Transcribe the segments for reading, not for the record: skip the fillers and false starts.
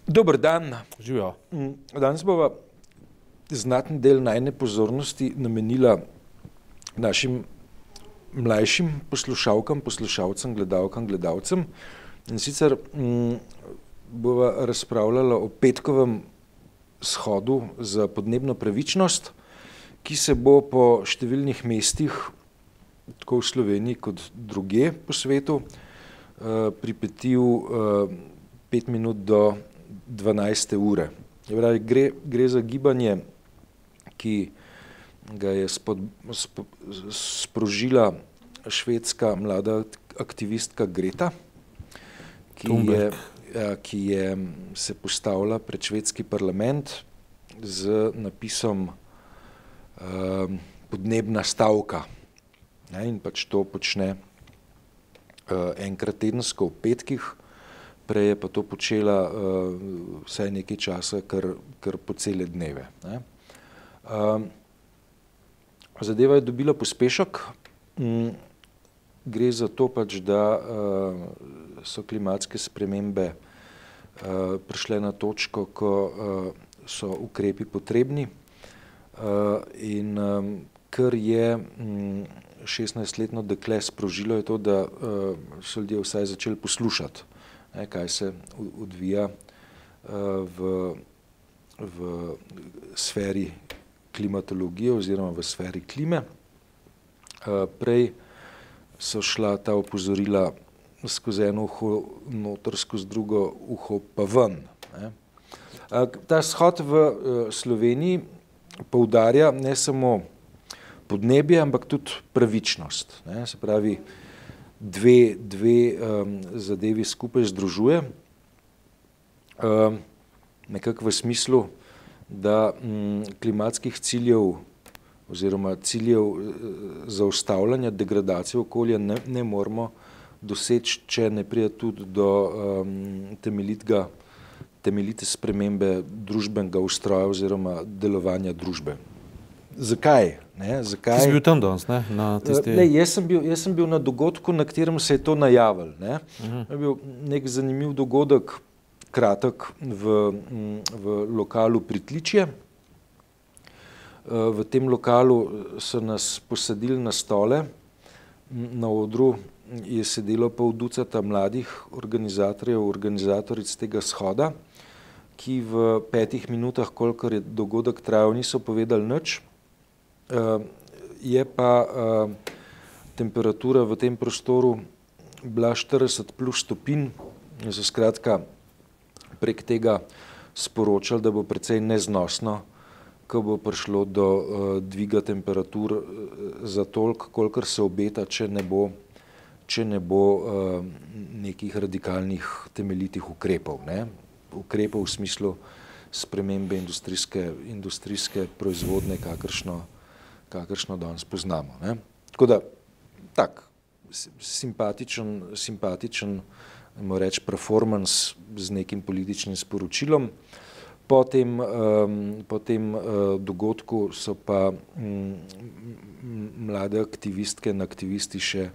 Dober dan. Živijo. Danes bova znaten del najine pozornosti namenila našim mlajšim poslušalkam, poslušalcem, gledalkam, gledalcem. In sicer bova razpravljala o petkovem shodu za podnebno pravičnost, ki se bo po številnih mestih, tako v Sloveniji kot drugje po svetu, pripetil 5 minut do 12. ure. Gre za gibanje, ki ga je sprožila švedska mlada aktivistka Greta, ki je se postavila pred švedski parlament z napisom podnebna stavka. In pač to počne enkrat tedensko v petkih, prej je pa to počela vsaj nekaj časa, kar po cele dneve. Zadeva je dobila pospešek. Gre za to pač, da so klimatske spremembe prišle na točko, ko so ukrepi potrebni, in kar je 16-letno dekle sprožilo, je to, da so ljudje vsaj začeli poslušati, kaj se odvija v sferi klimatologije oziroma v sferi klime. Prej so šla ta opozorila skozi eno uho noter, skozi drugo uho pa ven. Ta shod v Sloveniji poudarja ne samo podnebje, ampak tudi pravičnost. Se pravi, dve zadevi skupaj združuje, nekako v smislu, da klimatskih ciljev oziroma ciljev zaustavljanja degradacije okolja ne moramo doseči, če ne pride tudi do temeljite spremembe družbenega ustroja oziroma delovanja družbe. Zakaj? Ti si bil tam danes, na tisti... Jaz sem bil na dogodku, na katerem se je to najavilo. Je bil nek zanimiv dogodek, kratek, v lokalu Pritličje. V tem lokalu so nas posadili na stole, na odru je sedelo pol ducata mladih organizatorjev, organizatoric tega shoda, ki v 5 minutah, kolikor je dogodek trajal, niso povedali nič. Je pa temperatura v tem prostoru bila 40+ stopinj, so skratka prek tega sporočali, da bo precej neznosno, ko bo prišlo do dviga temperatur za toliko, kolikor se obeta, če ne bo nekih radikalnih temeljitih ukrepov. Ukrepov v smislu spremembe industrijske proizvodnje, kakršno danes poznamo. Tako da, simpatičen, moramo reči, performance z nekim političnim sporočilom. Po tem dogodku so pa mlade aktivistke in aktivisti še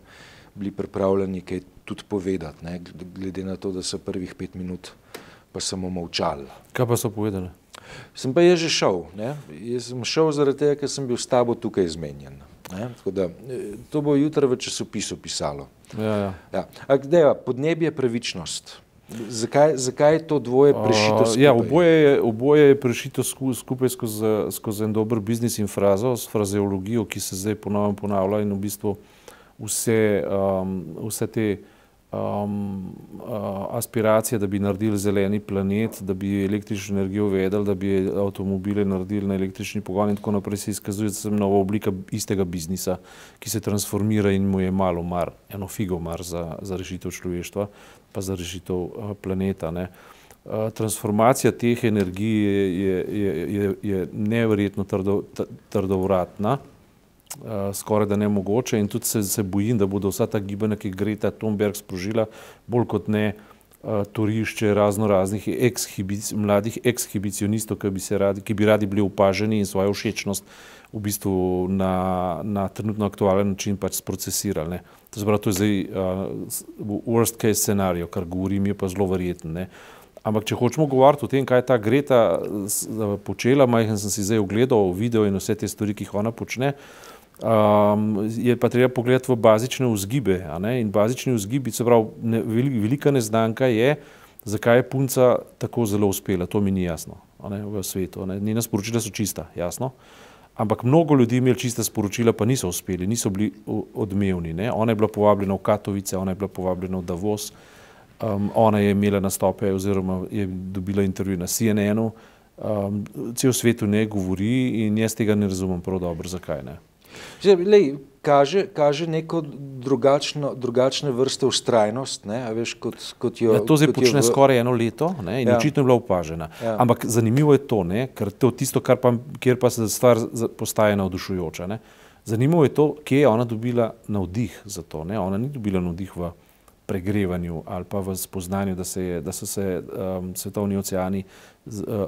bili pripravljeni kaj tudi povedati, glede na to, da so prvih 5 minut pa samo molčali. Kaj pa so povedali? Sem pa jaz že šel. Jaz sem šel zaradi tega, ker sem bil s tabo tukaj zmenjen. Tako da, to bo jutri v časopisu pisalo. Dejva, podnebje, pravičnost. Zakaj je to dvoje prešito skupaj? Oboje je prešito skupaj skozi en dober biznis in frazo, s frazeologijo, ki se zdaj ponovno ponavlja, in v bistvu vse te aspiracije, da bi naredili zeleni planet, da bi električno energijo uvedli, da bi avtomobile naredili na električni pogon in tako naprej, se izkazuje, da je nova oblika istega biznisa, ki se transformira in mu je malo mar, eno figo mar za rešitev človeštva, pa za rešitev planeta. Transformacija teh energij je neverjetno trdovratna, skoraj da nemogoče, in tudi se bojim, da bodo vsa ta gibanja, ki Greta Thunberg sprožila, bolj kot ne torišče raznoraznih mladih ekshibicionistov, ki bi radi bili opaženi in svojo všečnost v bistvu na trenutno aktualen način pač sprocesirali. To je zdaj worst case scenario, kar govorim, je pa zelo verjeten. Ampak če hočemo govoriti o tem, kaj je ta Greta počela, majhen sem si zdaj ogledal video in vse te stvari, ki jih ona počne, je pa treba pogledati v bazične vzgibe. In bazični vzgibi, se pravi, velika neznanka je, zakaj je punca tako zelo uspela. To mi ni jasno v svetu. Njena sporočila so čista, jasno. Ampak mnogo ljudi imeli čista sporočila, pa niso uspeli, niso bili odmevni. Ona je bila povabljena v Katovice, ona je bila povabljena v Davos, ona je imela nastope oziroma je dobila intervju na CNN-u, cel svetu ne govori in jaz tega ne razumem prav dobro, zakaj ne. Lej, kaže neko drugačne vrste vztrajnost, a veš, kot jo... To zdaj počne skoraj 1 leto in očitno je bila opažena. Ampak zanimivo je to, ker to tisto, kjer pa se stvar postaje navdušujoča. Zanimivo je to, kje je ona dobila navdih za to. Ona ni dobila navdih v pregrevanju ali pa v spoznanju, da so se svetovni oceani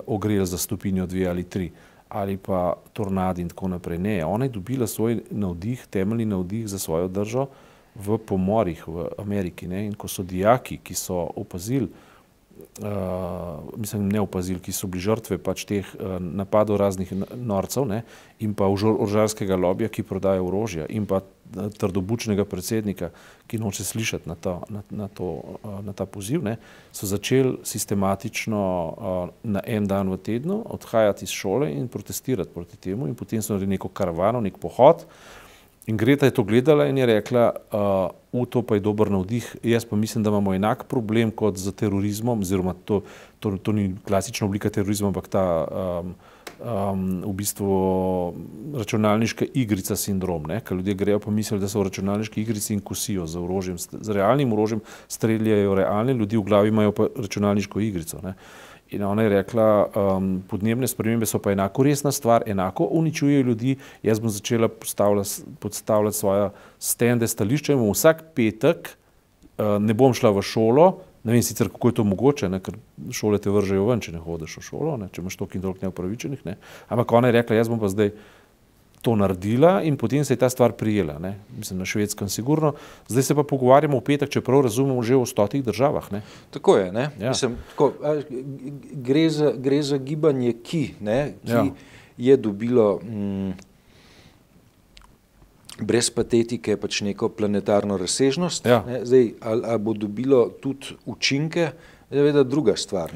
ogreli za stopinjo 2 ali 3 ali pa tornadi in tako naprej. Ne, ona je dobila svoj navdih, temeljni navdih za svojo držo v pomorih v Ameriki. In ko so dijaki, ki so opazili, mislim ne opazili, ki so bili žrtve pač teh napadov raznih norcev in pa orožarskega lobija, ki prodaja orožja in pa trdobučnega predsednika, ki noče slišati na ta poziv, so začeli sistematično na en dan v tednu odhajati iz šole in protestirati proti temu in potem so naredili neko karavano, nek pohod. In Greta je to gledala in je rekla, to pa je dober navdih, jaz pa mislim, da imamo enak problem kot z terorizmom, oziroma to ni klasična oblika terorizma, ampak ta v bistvu računalniška igrica sindrom, ker ljudje grejo pa mislijo, da so v računalniški igrici in kosijo z orožjem, z realnim orožjem streljajo realne ljudi, v glavi imajo pa računalniško igrico. In ona je rekla, podnebne spremembe so pa enako resna stvar, enako uničujejo ljudi, jaz bom začela podstavljati svoja stende, stališča in bom vsak petek ne bom šla v šolo, ne vem sicer, kako je to mogoče, ker šole te vržejo ven, če ne hodiš v šolo, če imaš toliko in toliko neupravičenih, ampak ona je rekla, jaz bom pa zdaj to naredila in potem se je ta stvar prijela, mislim na Švedskem sigurno, zdaj se pa pogovarjamo v petek, čeprav razumemo že v 100 državah. Tako je, mislim, gre za gibanje ki je dobilo brez patetike pač neko planetarno razsežnost, zdaj, ali bo dobilo tudi učinke, je druga stvar.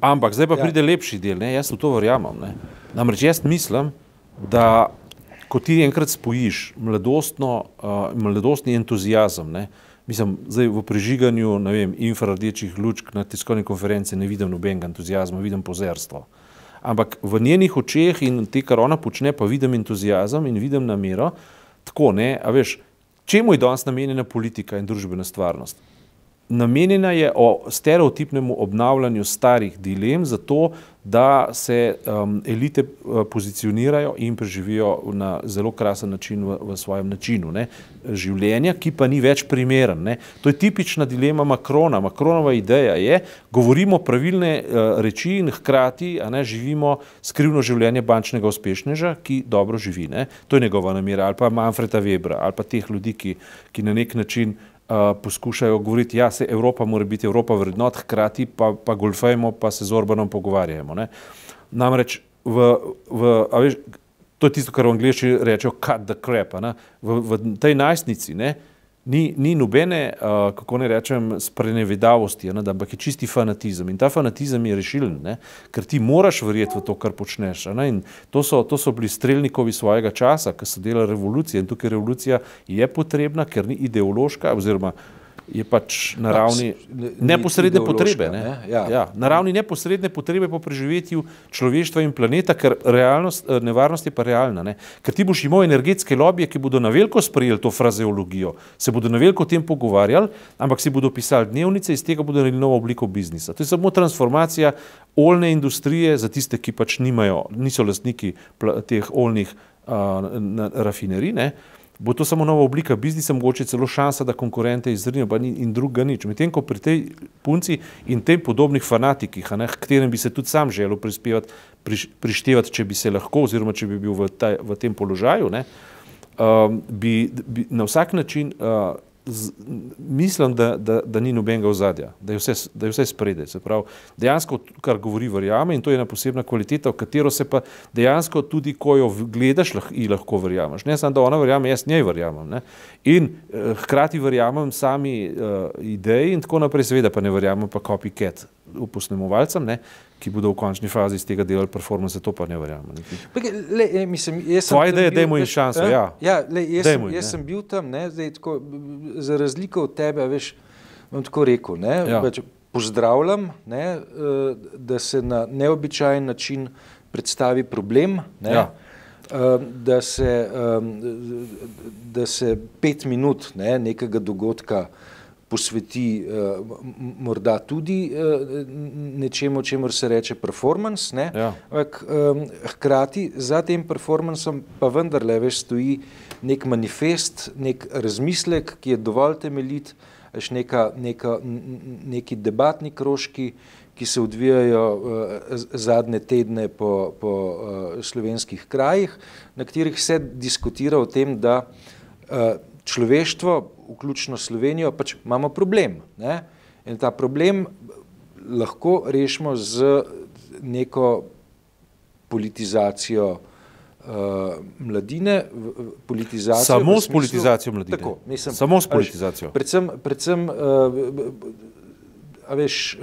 Ampak zdaj pa pride lepši del, jaz v to verjamem. Namreč jaz mislim, da ko ti enkrat spojiš mladostni entuzijazem, mislim, zdaj v prižiganju, ne vem, infrardečih lučk na tiskovni konferenci ne vidim nobenega entuzijazma, vidim pozerstvo. Ampak v njenih očeh in te, kar ona počne, pa vidim entuzijazem in vidim namero, tako, a veš, čemu je danes namenjena politika in družbena stvarnost? Namenjena je o stereotipnemu obnavljanju starih dilem, zato da se elite pozicionirajo in preživijo na zelo krasen način v svojem načinu življenja, ki pa ni več primeren. To je tipična dilema Macrona. Macronova ideja je, govorimo pravilne reči in hkrati živimo skrivno življenje bančnega uspešneža, ki dobro živi. To je njegova namera, ali pa Manfreda Webra, ali pa teh ljudi, ki na nek način poskušajo govoriti, ja, se Evropa mora biti Evropa vrednot, hkrati pa golfajmo, pa se z Orbanom pogovarjamo. Namreč, to je tisto, kar v angleščini rečejo cut the crap. V tej najstnici ni nobene, kako ne rečem, sprenevedavosti, ampak je čisti fanatizem. In ta fanatizem je rešilen, ker ti moraš verjeti v to, kar počneš. In to so bili strelnikovi svojega časa, ki so delali revolucije. In tukaj revolucija je potrebna, ker ni ideološka, oziroma je pač na ravni neposredne potrebe. Na ravni neposredne potrebe po preživetju človeštva in planeta, ker nevarnost je pa realna. Ker ti boš imel energetske lobije, ki bodo na veliko sprejeli to frazeologijo, se bodo na veliko o tem pogovarjali, ampak si bodo pisali dnevnice, iz tega bodo naredili novo obliko biznisa. To je samo transformacija oljne industrije za tiste, ki pač niso lastniki teh oljnih rafinerij, bo to samo nova oblika biznisa, mogoče celo šansa, da konkurente izrinijo, pa in drugega nič. Medtem ko pri tej punci in tej podobnih fanatikih, katerem bi se tudi sam želel prištevati, če bi se lahko, oziroma če bi bil v tem položaju, bi na vsak način mislim, da ni nobenega ozadja, da je vse spredaj. Se pravi, dejansko, kar govori, verjame, in to je ena posebna kvaliteta, v katero se pa dejansko tudi, ko jo gledaš, lahko verjameš. Ne samo, da ona verjame, jaz njej verjamem. Ne? In hkrati verjamem sami ideji in tako naprej, seveda pa ne verjamem pa copycat posnemovalcem, ne, ki bodo v končni fazi iz tega delali performance, to pa ne verjamem. Tvoja ideja, dajmo jim šanso, ja. Jaz sem bil tam, ne, zdaj tako, za razliko od tebe, veš, bom tako rekel, ne, pozdravljam, ne, da se na neobičajen način predstavi problem, ne, da se 5 minut nekega dogodka posveti morda tudi nečemu, čemur se reče performance, ne? Hkrati za tem performanceom pa vendarle veš stoji nek manifest, nek razmislek, ki je dovolj temeljit, neki debatni krožki, ki se odvijajo zadnje tedne po slovenskih krajih, na katerih se diskutira o tem, da človeštvo, vključno Slovenijo, pač imamo problem. Ne? In ta problem lahko rešimo z neko politizacijo mladine, samo s politizacijo mladine. Tako, mislim, samo s politizacijo. Predvsem a veš,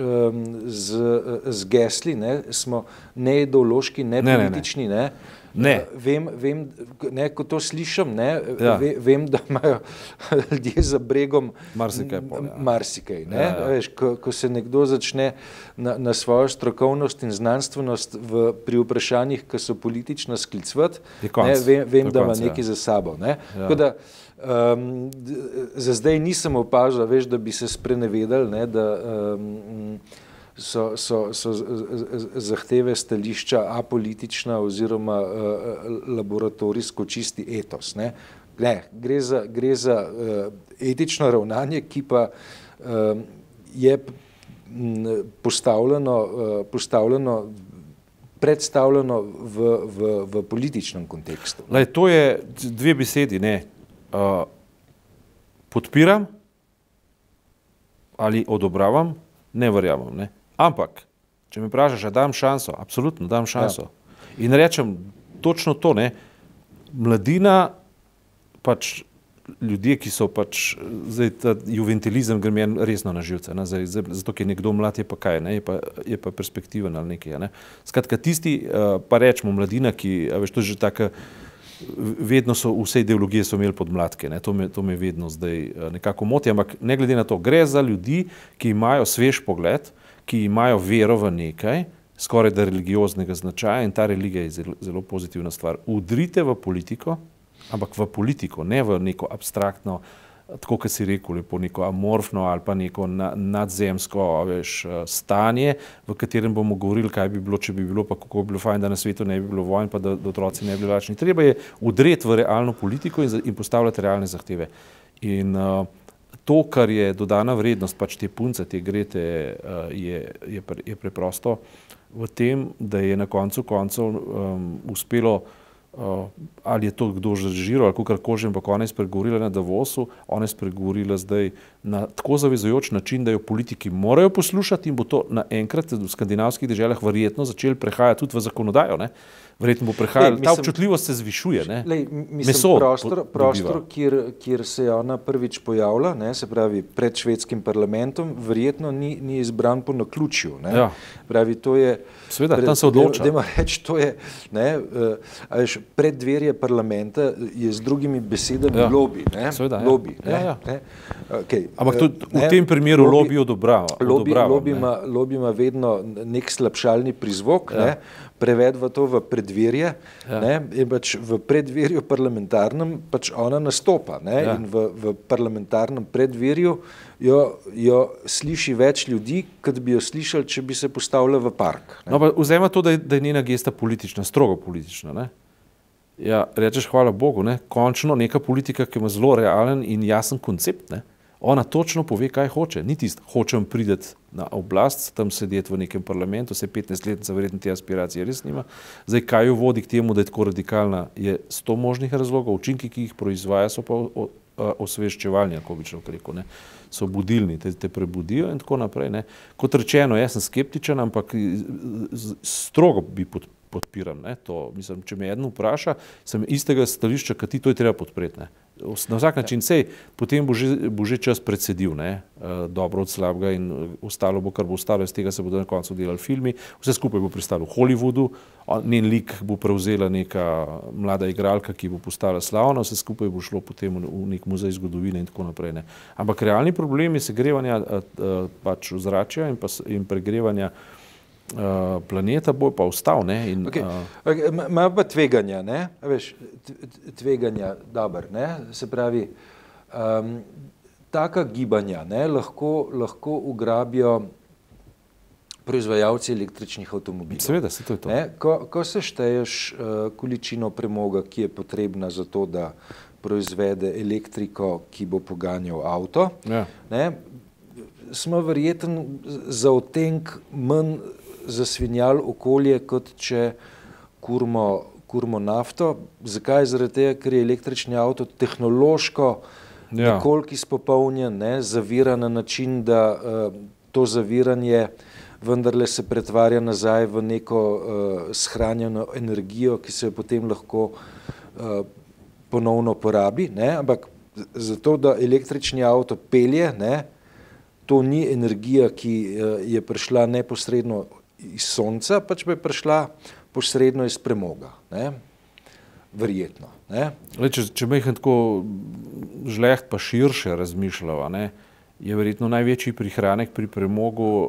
z gesli, ne, smo neideološki, nepolitični, ne. Ne. Vem, ne, ko to slišim, ne, vem, da imajo ljudje za bregom marsikaj. Ne. Veš, ko se nekdo začne na svojo strokovnost in znanstvenost pri vprašanjih, ki so politično sklicvati, vem, da ima nekaj za sabo. Ne. Tako da za zdaj nisem opazil, veš, da bi se sprenevedali, ne, da so zahteve stališča apolitična oziroma laboratorijsko čisti etos. Ne, gre za etično ravnanje, ki pa je predstavljeno v političnem kontekstu. Lej, to je dve besedi, ne. Podpiram ali odobravam, ne verjamem, ne. Ampak, če me vprašaš, a dam šanso, absolutno dam šanso. In rečem točno to, ne, mladina, pač ljudje, ki so pač, zdaj ta juventilizem gre meni resno na živce, ne, zato, ker je nekdo mlad, je pa kaj, ne, je pa perspektiven ali nekaj, ne. Skratka, tisti, pa rečemo mladina, ki, a veš, to je že taka, vedno so, vse ideologije so imeli podmladke, ne, to me vedno zdaj nekako moti, ampak ne glede na to, gre za ljudi, ki imajo svež pogled, ki imajo vero v nekaj, skoraj da religioznega značaja, in ta religija je zelo pozitivna stvar. Udrite v politiko, ampak v politiko, ne v neko abstraktno, tako kot si rekel, lepo neko amorfno ali pa neko nadzemsko, veš, stanje, v katerem bomo govorili, kaj bi bilo, če bi bilo, pa kako bi bilo fajn, da na svetu ne bi bilo vojn, pa da otroci ne bi bili lačni. Treba je udreti v realno politiko in postavljati realne zahteve. In to, kar je dodana vrednost, pač te punce, te Grete, je preprosto v tem, da je na koncu koncev uspelo, ali je to kdo režiral, ali kakorkoli že, ampak ona je spregovorila na Davosu, ona je spregovorila zdaj na tako zavezujoč način, da jo politiki morajo poslušati in bo to naenkrat v skandinavskih deželah verjetno začeli prehajati tudi v zakonodajo, ne? Verjetno bo prehajalo, ta občutljivost se zvišuje, ne? Mislim, prostor, kjer se je ona prvič pojavila, ne, se pravi pred švedskim parlamentom, verjetno ni izbran po naključju, ne? Ja. Pravi, to je... Seveda, tam se odloča. Dajmo reči, to je, ne, a veš, preddverje parlamenta je z drugimi besedami lobby, ne? Seveda, lobby, ne? Ja. Ne? Okay. Ampak tudi v tem primeru lobby odobrava. Lobby ima vedno nek slabšalni prizvok, ne? Prevedva to v predverje, ne, in pač v predverju parlamentarnem pač ona nastopa, ne, in v parlamentarnem predverju jo sliši več ljudi, kot bi jo slišali, če bi se postavila v park. Ne. No, pa vzema to, da je njena gesta politična, strogo politična, ne. Ja, rečeš, hvala Bogu, ne, končno neka politika, ki ima zelo realen in jasen koncept, ne. Ona točno pove, kaj hoče. Ni tisto, hočem priti na oblast, tam sedeti v nekem parlamentu, se 15-letnica verjetno te aspiracije res nima. Zdaj, kaj jo vodi k temu, da je tako radikalna, je 100 možnih razlogov, učinki, ki jih proizvaja, so pa osveščevalni, kako bi človek rekel, ne. So budilni, te prebudijo in tako naprej, ne. Kot rečeno, jaz sem skeptičen, ampak strogo bi podpiram, ne, to, mislim, če me eden vpraša, sem istega stališča, kot ti, to je treba podpreti, ne. Na vsak način, sej, potem bo že čas predsedil, ne, dobro od slabega in ostalo bo, kar bo ostalo, iz tega se bodo na koncu delali filmi, vse skupaj bo pristalo v Hollywoodu, njen lik bo prevzela neka mlada igralka, ki bo postala slavna, vse skupaj bo šlo potem v nek muzej zgodovine in tako naprej, ne. Ampak realni problem je segrevanja pač ozračja in pregrevanja planeta bo pa ostal, ne. Ima pa tveganja, ne, veš, tveganja, dober, ne, se pravi, taka gibanja, ne, lahko ugrabijo proizvajalci električnih avtomobilov. Seveda, se to je to. Ne, ko sešteješ količino premoga, ki je potrebna za to, da proizvede elektriko, ki bo poganjal avto, ne, smo verjetno za odtenek manj zasvinjali okolje, kot če kurimo nafto. Zakaj? Zaradi tega, ker je električni avto tehnološko nekoliko izpopolnjen, ne, zavira na način, da to zaviranje vendarle se pretvarja nazaj v neko shranjeno energijo, ki se jo potem lahko ponovno porabi, ne, ampak zato, da električni avto pelje, ne, to ni energija, ki je prišla neposredno iz sonca, pač bi prišla posredno iz premoga, ne, verjetno, ne. Če mejhen tako žleht pa širše razmišljava, ne, je verjetno največji prihranek pri premogu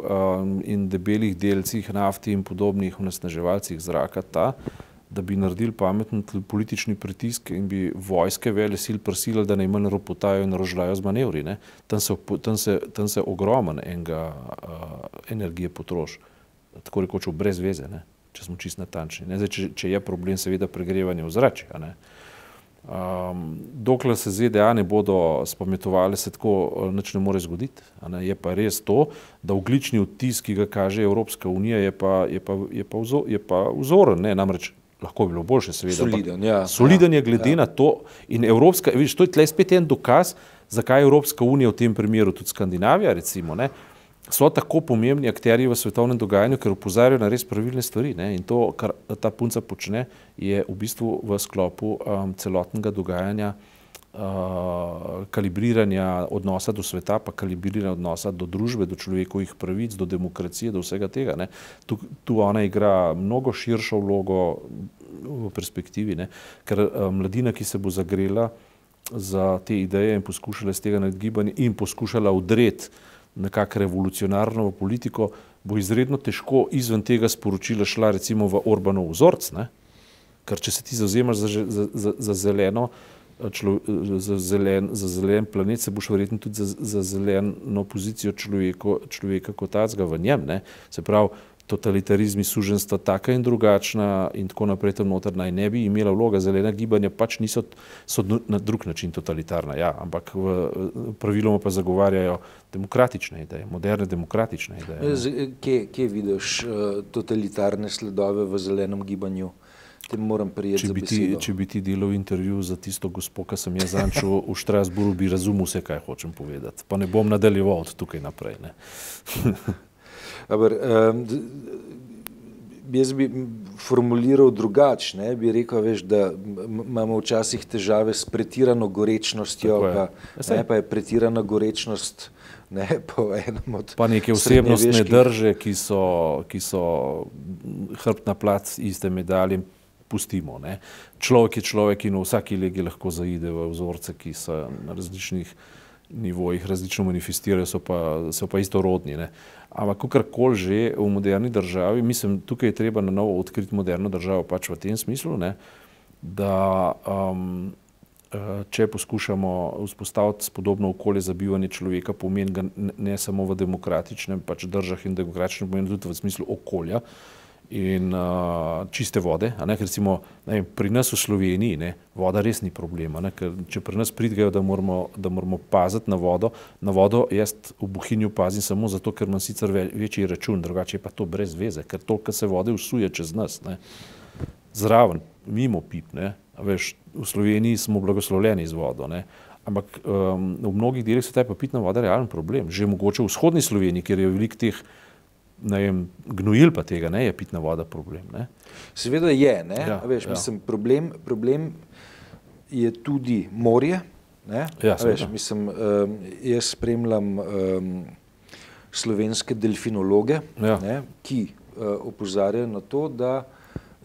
in debelih delcih nafti in podobnih onesnaževalcih zraka ta, da bi naredili pameten politični pritisk in bi vojske velesil prisilili, da naj manj ropotajo in rožljajo z manevri, ne. Tam se ogromen energije potroši, tako rekoč brez veze, ne, če smo čisto natančni. Zdaj, če je problem seveda pregrevanje ozračja, ne. Dokler se ZDA ne bodo spametovali, se tako nič ne more zgoditi. Je pa res to, da ogljični odtis, ki ga kaže Evropska unija, je pa vzoren, ne, namreč lahko bi bilo boljše, seveda. Soliden, ja. Soliden je glede na to in Evropska, vidiš, to je tle spet en dokaz, zakaj Evropska unija v tem primeru, tudi Skandinavija recimo, ne, so tako pomembni akterji v svetovnem dogajanju, ker opozarjajo na res pravilne stvari, ne, in to, kar ta punca počne, je v bistvu v sklopu celotnega dogajanja kalibriranja odnosa do sveta, pa kalibriranja odnosa do družbe, do človekovih pravic, do demokracije, do vsega tega, ne. Tu ona igra mnogo širšo vlogo v perspektivi, ne, ker mladina, ki se bo zagrela za te ideje in poskušala iz tega narediti gibanje in poskušala udreti nekako revolucionarno politiko, bo izredno težko izven tega sporočila šla recimo v Orbanov vzorc, ne? Ker če se ti zavzemaš za zeleno, za zelen planet, se boš verjetno tudi za zeleno pozicijo človeka kot tacga v njem, ne? Se pravi, totalitarizmi, suženstva taka in drugačna in tako naprej tam noter naj ne bi imela vloga. Zelena gibanja pač so na drug način totalitarna, ja, ampak praviloma pa zagovarjajo demokratične ideje, moderne demokratične ideje. Kje vidiš totalitarne sledove v zelenem gibanju? Tem moram prijeti za besedo. Če bi ti delal intervju za tisto gospo, ki sem jaz zančil v Štrasburu, bi razumel vse, kaj hočem povedati. Pa ne bom nadaljeval od tukaj naprej, ne. Jaz bi formuliral drugače, ne, bi rekel, veš, da imamo včasih težave s pretirano gorečnostjo, pa je pretirana gorečnost, ne, po enem od pa neke osebnostne drže, ki so hrbtna plat iste medalje, pustimo, ne. Človek je človek in v vsaki legi lahko zaide v vzorce, ki so na različnih nivojih različno manifestirajo, so pa istorodni, ne. Ampak kakorkoli že v moderni državi, mislim, tukaj je treba na novo odkriti moderno državo pač v tem smislu, ne, da če poskušamo vzpostaviti spodobno okolje za bivanje človeka, pomeni ga ne samo v demokratičnem pač držah in demokratičnem pomenu, tudi v smislu okolja in čiste vode, a ne, ker recimo, ne vem, pri nas v Sloveniji, ne, voda res ni problema, ne, ker če pri nas pridejo, da moramo paziti na vodo jaz v Bohinju pazim samo zato, ker imam sicer večji račun, drugače je pa to brez veze, ker toliko se vode usuje čez nas, ne, zraven, mimo pip, ne, a veš, v Sloveniji smo blagoslovljeni z vodo, ne, Ampak v mnogih delih sveta je pa pitna voda realen problem. Že mogoče v vzhodni Sloveniji, kjer je veliko teh gnojil pa tega, je pitna voda problem. Ne? Seveda je, ne? Veš, mislim, problem je tudi morje. Ne? Veš, mislim, jaz spremljam slovenske delfinologe, ne? Ki opozarjajo na to, da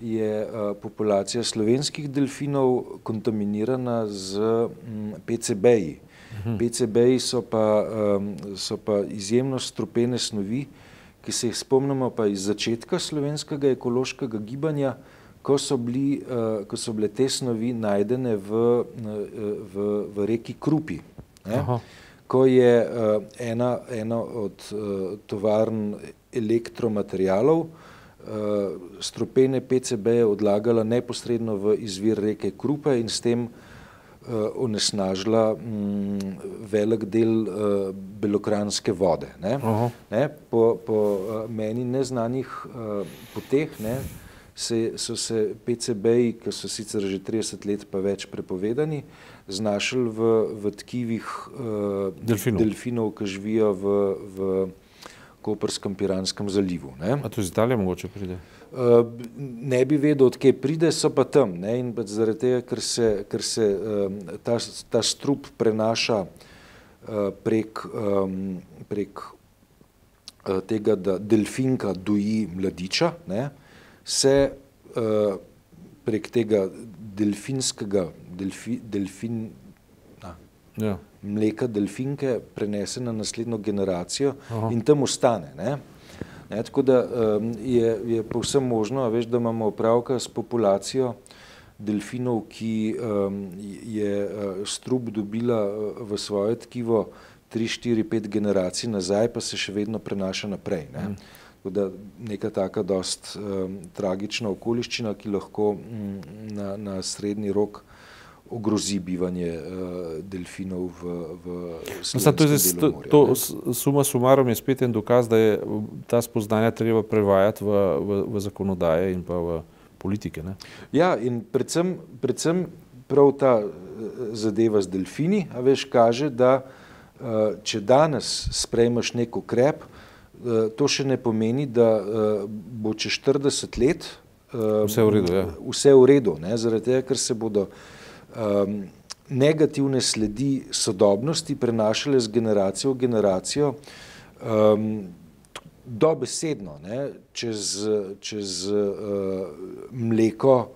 je populacija slovenskih delfinov kontaminirana z PCB-ji. PCB-ji so pa izjemno strupene snovi, ki se jih spomnimo pa iz začetka slovenskega ekološkega gibanja, ko so bile te snovi najdene v reki Krupi. Ko je ena od tovarn elektromaterialov strupene PCB-je odlagala neposredno v izvir reke Krupe in s tem onesnažila velik del belokranjske vode. Po meni neznanih poteh so se PCB-ji, ki so sicer že 30 let pa več prepovedani, znašli v tkivih delfinov, ki živijo v Koperskem Piranskem zalivu. A to iz Italije mogoče pride? Ne bi vedel, od kje pride, so pa tam. In zaradi tega, ker se ta strup prenaša prek tega, da delfinka doji mladiča, se prek tega delfinskega mleka delfinke prenese na naslednjo generacijo in tam ostane. Tako da je povsem možno, veš, da imamo opravka s populacijo delfinov, ki je strup dobila v svoje tkivo 3, 4, 5 generacij nazaj, pa se še vedno prenaša naprej. Tako da neka taka dost tragična okoliščina, ki lahko na srednji rok ogrozi bivanje delfinov v slovenskem delu morja. Suma sumarum je spet en dokaz, da je ta spoznanja treba prevajati v zakonodaje in pa v politike. Ne? Ja, in predvsem prav ta zadeva z delfini, a veš, kaže, da če danes sprejmeš nek ukrep, to še ne pomeni, da bo čez 40 let vse v redu, zaradi tega, ker se bodo negativne sledi sodobnosti prenašale z generacijo v generacijo dobesedno, čez mleko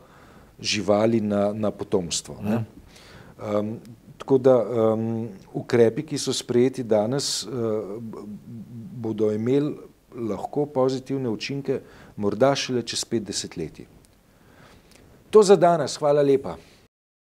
živali na potomstvo. Tako da ukrepi, ki so sprejeti danes, bodo imeli lahko pozitivne učinke morda šele čez 5 desetletij. To za danes, hvala lepa.